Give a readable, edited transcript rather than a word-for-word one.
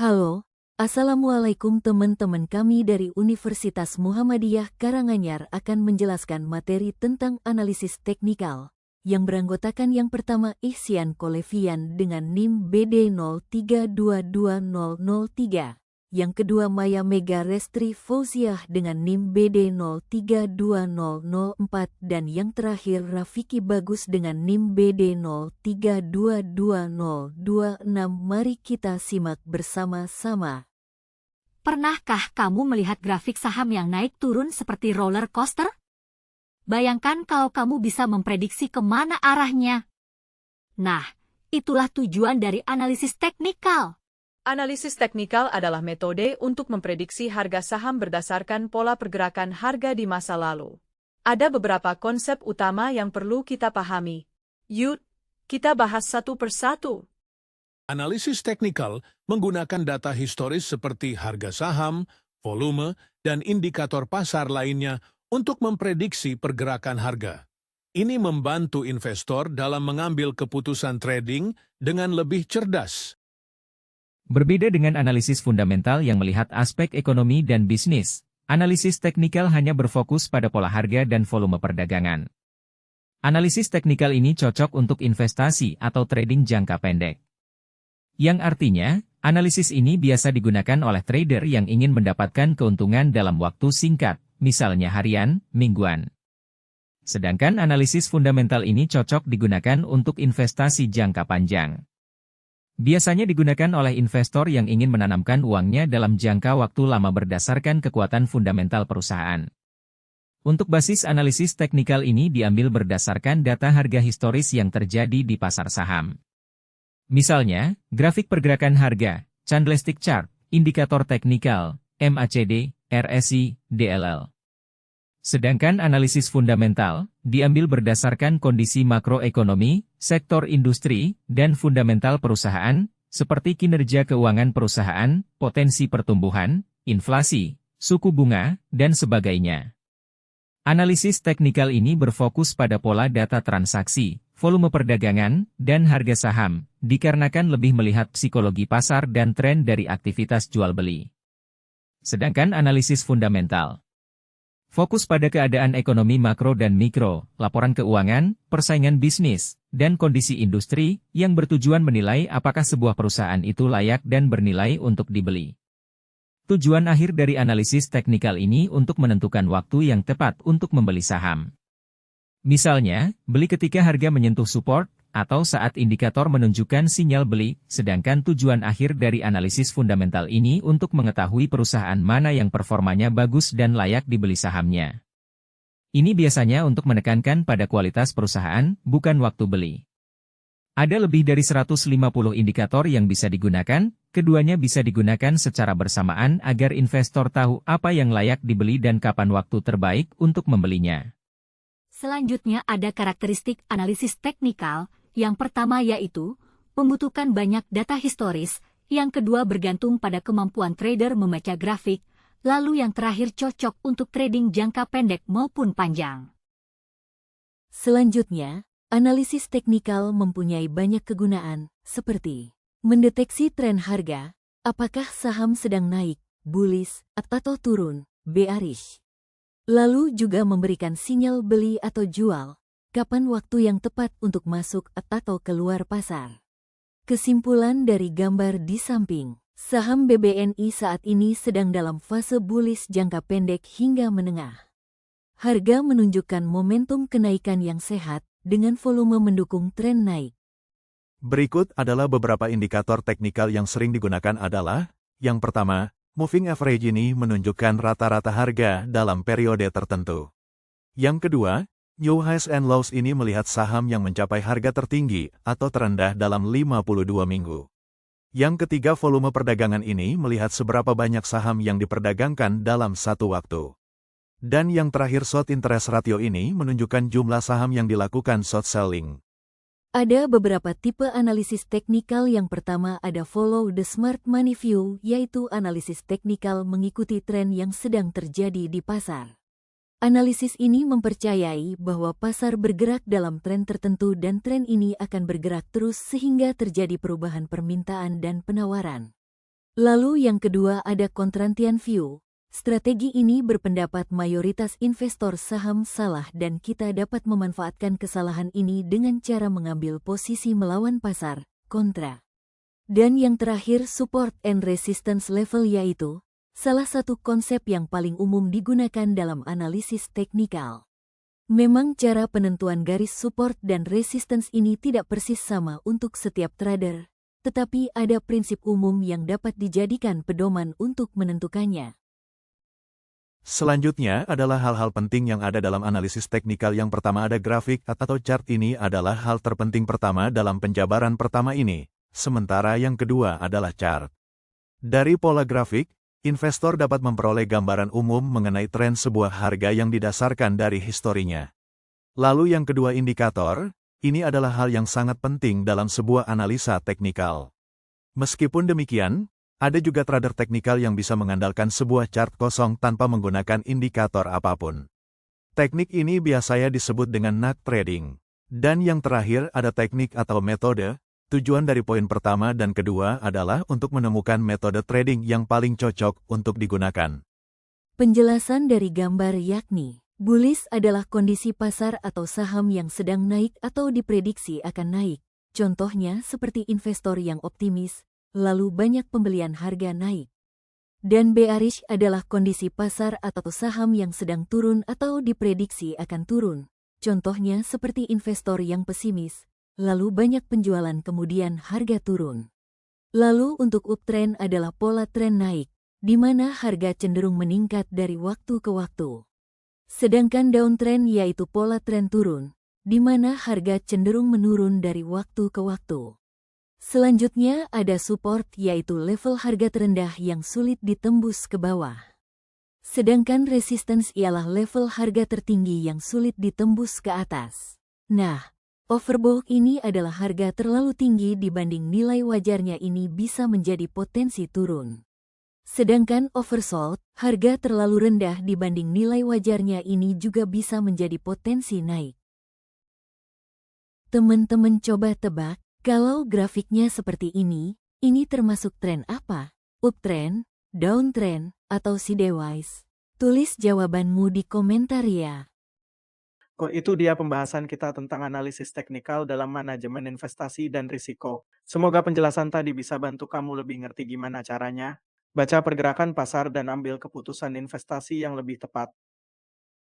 Halo, Assalamualaikum teman-teman kami dari Universitas Muhammadiyah Karanganyar akan menjelaskan materi tentang analisis teknikal, yang beranggotakan yang pertama Ihsan Kolevian dengan NIM BD 03220003, yang kedua Maya Mega Restri Fauziah dengan NIM BD 032004 dan yang terakhir Rafiki Bagus dengan NIM BD 03220026. Mari kita simak bersama-sama. Pernahkah kamu melihat grafik saham yang naik turun seperti roller coaster? Bayangkan kalau kamu bisa memprediksi kemana arahnya. Nah, itulah tujuan dari analisis teknikal. Analisis teknikal adalah metode untuk memprediksi harga saham berdasarkan pola pergerakan harga di masa lalu. Ada beberapa konsep utama yang perlu kita pahami. Yuk, kita bahas satu persatu. Analisis teknikal menggunakan data historis seperti harga saham, volume, dan indikator pasar lainnya untuk memprediksi pergerakan harga. Ini membantu investor dalam mengambil keputusan trading dengan lebih cerdas. Berbeda dengan analisis fundamental yang melihat aspek ekonomi dan bisnis, analisis teknikal hanya berfokus pada pola harga dan volume perdagangan. Analisis teknikal ini cocok untuk investasi atau trading jangka pendek. Yang artinya, analisis ini biasa digunakan oleh trader yang ingin mendapatkan keuntungan dalam waktu singkat, misalnya harian, mingguan. Sedangkan analisis fundamental ini cocok digunakan untuk investasi jangka panjang. Biasanya digunakan oleh investor yang ingin menanamkan uangnya dalam jangka waktu lama berdasarkan kekuatan fundamental perusahaan. Untuk basis analisis teknikal ini diambil berdasarkan data harga historis yang terjadi di pasar saham. Misalnya, grafik pergerakan harga, candlestick chart, indikator teknikal, MACD, RSI, DLL. Sedangkan analisis fundamental diambil berdasarkan kondisi makroekonomi, sektor industri, dan fundamental perusahaan, seperti kinerja keuangan perusahaan, potensi pertumbuhan, inflasi, suku bunga, dan sebagainya. Analisis teknikal ini berfokus pada pola data transaksi, volume perdagangan, dan harga saham, dikarenakan lebih melihat psikologi pasar dan tren dari aktivitas jual-beli. Sedangkan analisis fundamental fokus pada keadaan ekonomi makro dan mikro, laporan keuangan, persaingan bisnis, dan kondisi industri yang bertujuan menilai apakah sebuah perusahaan itu layak dan bernilai untuk dibeli. Tujuan akhir dari analisis teknikal ini untuk menentukan waktu yang tepat untuk membeli saham. Misalnya, beli ketika harga menyentuh support, atau saat indikator menunjukkan sinyal beli, sedangkan tujuan akhir dari analisis fundamental ini untuk mengetahui perusahaan mana yang performanya bagus dan layak dibeli sahamnya. Ini biasanya untuk menekankan pada kualitas perusahaan, bukan waktu beli. Ada lebih dari 150 indikator yang bisa digunakan, keduanya bisa digunakan secara bersamaan agar investor tahu apa yang layak dibeli dan kapan waktu terbaik untuk membelinya. Selanjutnya ada karakteristik analisis teknikal. Yang pertama yaitu, membutuhkan banyak data historis, yang kedua bergantung pada kemampuan trader membaca grafik, lalu yang terakhir cocok untuk trading jangka pendek maupun panjang. Selanjutnya, analisis teknikal mempunyai banyak kegunaan, seperti mendeteksi tren harga, apakah saham sedang naik, bullish, atau turun, bearish. Lalu juga memberikan sinyal beli atau jual, kapan waktu yang tepat untuk masuk atau keluar pasar. Kesimpulan dari gambar di samping, saham BBNI saat ini sedang dalam fase bullish jangka pendek hingga menengah. Harga menunjukkan momentum kenaikan yang sehat, dengan volume mendukung tren naik. Berikut adalah beberapa indikator teknikal yang sering digunakan adalah, yang pertama, moving average ini menunjukkan rata-rata harga dalam periode tertentu. Yang kedua, new highs and lows ini melihat saham yang mencapai harga tertinggi atau terendah dalam 52 minggu. Yang ketiga, volume perdagangan ini melihat seberapa banyak saham yang diperdagangkan dalam satu waktu. Dan yang terakhir, short interest ratio ini menunjukkan jumlah saham yang dilakukan short selling. Ada beberapa tipe analisis teknikal. Yang pertama ada follow the smart money view, yaitu analisis teknikal mengikuti tren yang sedang terjadi di pasar. Analisis ini mempercayai bahwa pasar bergerak dalam tren tertentu dan tren ini akan bergerak terus sehingga terjadi perubahan permintaan dan penawaran. Lalu yang kedua ada contrarian view. Strategi ini berpendapat mayoritas investor saham salah dan kita dapat memanfaatkan kesalahan ini dengan cara mengambil posisi melawan pasar, kontra. Dan yang terakhir support and resistance level yaitu salah satu konsep yang paling umum digunakan dalam analisis teknikal. Memang cara penentuan garis support dan resistance ini tidak persis sama untuk setiap trader, tetapi ada prinsip umum yang dapat dijadikan pedoman untuk menentukannya. Selanjutnya adalah hal-hal penting yang ada dalam analisis teknikal. Yang pertama ada grafik atau chart. Ini adalah hal terpenting pertama dalam penjabaran pertama ini, sementara yang kedua adalah chart. Dari pola grafik, investor dapat memperoleh gambaran umum mengenai tren sebuah harga yang didasarkan dari historinya. Lalu yang kedua indikator, ini adalah hal yang sangat penting dalam sebuah analisa teknikal. Meskipun demikian, ada juga trader teknikal yang bisa mengandalkan sebuah chart kosong tanpa menggunakan indikator apapun. Teknik ini biasanya disebut dengan nut trading. Dan yang terakhir ada teknik atau metode. Tujuan dari poin pertama dan kedua adalah untuk menemukan metode trading yang paling cocok untuk digunakan. Penjelasan dari gambar yakni, bullish adalah kondisi pasar atau saham yang sedang naik atau diprediksi akan naik. Contohnya seperti investor yang optimis, lalu banyak pembelian harga naik. Dan bearish adalah kondisi pasar atau saham yang sedang turun atau diprediksi akan turun. Contohnya seperti investor yang pesimis, lalu banyak penjualan kemudian harga turun. Lalu untuk uptrend adalah pola tren naik, di mana harga cenderung meningkat dari waktu ke waktu. Sedangkan downtrend yaitu pola tren turun, di mana harga cenderung menurun dari waktu ke waktu. Selanjutnya ada support yaitu level harga terendah yang sulit ditembus ke bawah. Sedangkan resistance ialah level harga tertinggi yang sulit ditembus ke atas. Nah, overbought ini adalah harga terlalu tinggi dibanding nilai wajarnya, ini bisa menjadi potensi turun. Sedangkan oversold, harga terlalu rendah dibanding nilai wajarnya, ini juga bisa menjadi potensi naik. Teman-teman coba tebak, kalau grafiknya seperti ini termasuk tren apa? Uptrend, downtrend, atau sideways? Tulis jawabanmu di komentar ya. Itu dia pembahasan kita tentang analisis teknikal dalam manajemen investasi dan risiko. Semoga penjelasan tadi bisa bantu kamu lebih ngerti gimana caranya baca pergerakan pasar dan ambil keputusan investasi yang lebih tepat.